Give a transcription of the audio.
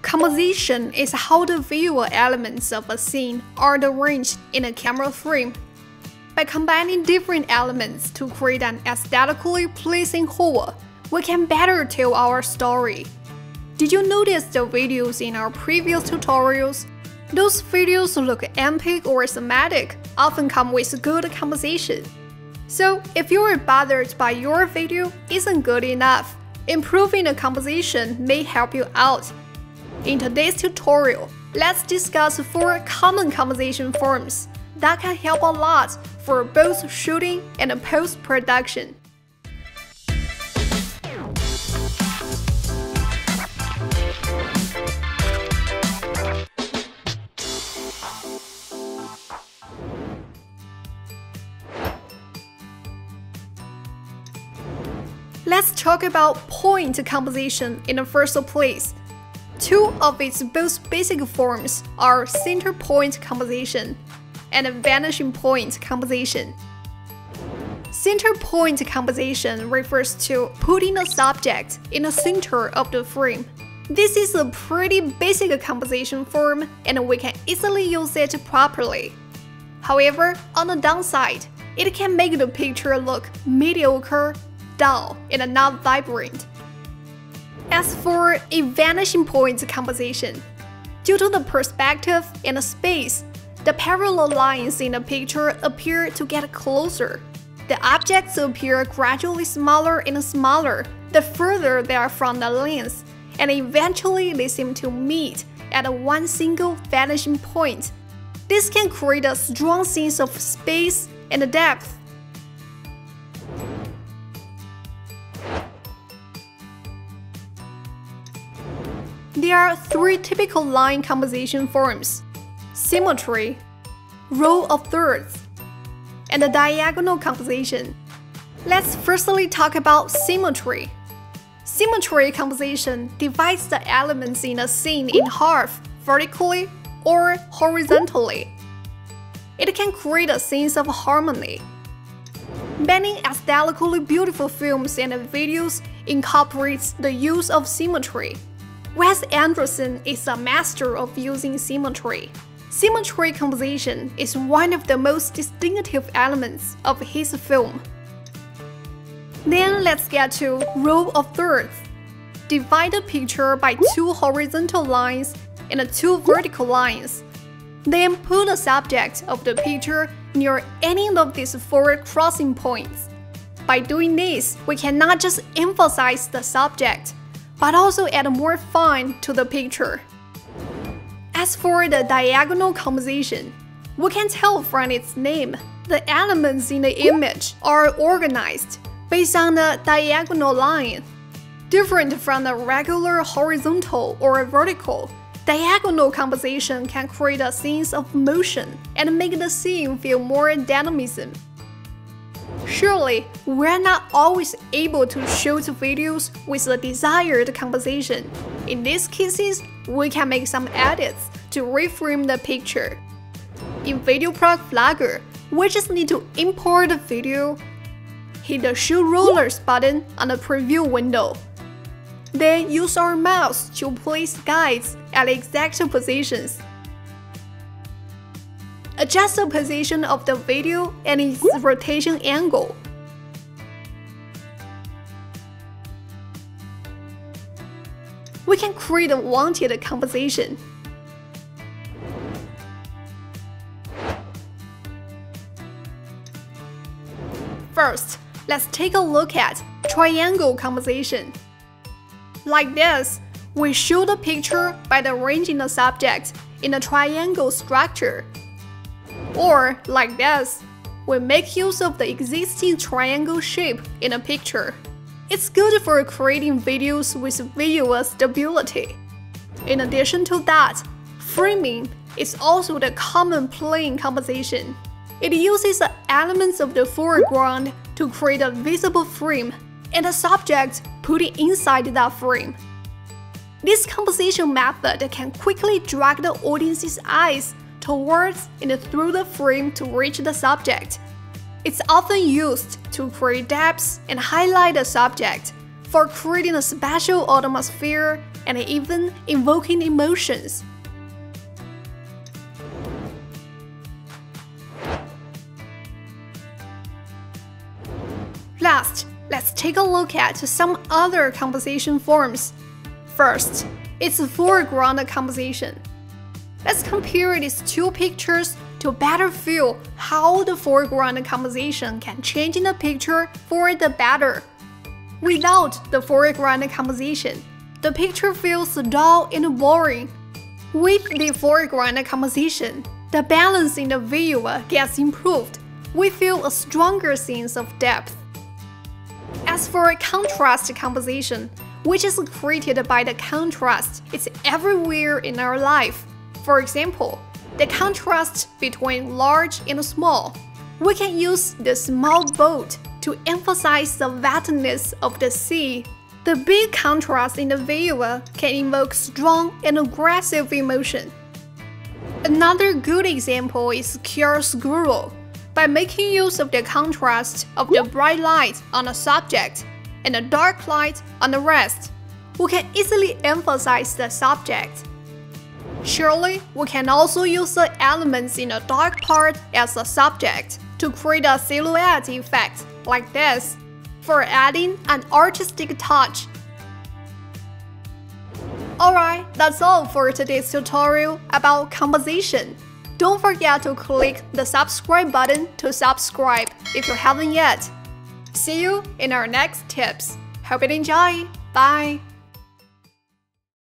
Composition is how the visual elements of a scene are arranged in a camera frame. By combining different elements to create an aesthetically pleasing whole, we can better tell our story. Did you notice the videos in our previous tutorials? Those videos look epic or cinematic, often come with good composition. So, if you are bothered by your video isn't good enough, improving the composition may help you out. In today's tutorial, let's discuss 4 common composition forms that can help a lot for both shooting and post-production. Let's talk about point composition in the first place. 2 of its most basic forms are center point composition and vanishing point composition. Center point composition refers to putting the subject in the center of the frame. This is a pretty basic composition form and we can easily use it properly. However, on the downside, it can make the picture look mediocre, dull, and not vibrant. As for a vanishing point composition, due to the perspective and the space, the parallel lines in the picture appear to get closer. The objects appear gradually smaller and smaller the further they are from the lens, and eventually they seem to meet at one single vanishing point. This can create a strong sense of space and depth. There are 3 typical line composition forms: symmetry, row of thirds, and the diagonal composition. Let's firstly talk about symmetry. Symmetry composition divides the elements in a scene in half, vertically or horizontally. It can create a sense of harmony. Many aesthetically beautiful films and videos incorporate the use of symmetry. Wes Anderson is a master of using symmetry. Symmetry composition is one of the most distinctive elements of his film. Then let's get to row of thirds. Divide the picture by 2 horizontal lines and 2 vertical lines. Then put the subject of the picture near any of these 4 crossing points. By doing this, we can not just emphasize the subject, but also add more fun to the picture. As for the diagonal composition, we can tell from its name, the elements in the image are organized based on the diagonal line. Different from the regular horizontal or vertical, diagonal composition can create a sense of motion and make the scene feel more dynamism. Surely, we're not always able to shoot videos with the desired composition. In these cases, we can make some edits to reframe the picture. In VideoProc Vlogger, we just need to import the video, hit the Shoot Rollers button on the preview window. Then use our mouse to place guides at exact positions. Adjust the position of the video and its rotation angle. We can create a wanted composition. First, let's take a look at triangle composition. Like this, we shoot the picture by arranging the subject in a triangle structure. Or, like this, we make use of the existing triangle shape in a picture. It's good for creating videos with visual stability. In addition to that, framing is also the common plane composition. It uses the elements of the foreground to create a visible frame and a subject put inside that frame. This composition method can quickly drag the audience's eyes towards and through the frame to reach the subject. It's often used to create depth and highlight the subject, for creating a special atmosphere and even evoking emotions. Last, let's take a look at some other composition forms. First, it's foreground composition. Let's compare these two pictures to better feel how the foreground composition can change in the picture for the better. Without the foreground composition, the picture feels dull and boring. With the foreground composition, the balance in the viewer gets improved. We feel a stronger sense of depth. As for contrast composition, which is created by the contrast, it's everywhere in our life. For example, the contrast between large and small. We can use the small boat to emphasize the vastness of the sea. The big contrast in the viewer can evoke strong and aggressive emotion. Another good example is chiaroscuro. By making use of the contrast of the bright light on a subject and the dark light on the rest, we can easily emphasize the subject. Surely, we can also use the elements in the dark part as a subject to create a silhouette effect like this, for adding an artistic touch. Alright, that's all for today's tutorial about composition. Don't forget to click the subscribe button to subscribe if you haven't yet. See you in our next tips. Hope you enjoy. Bye!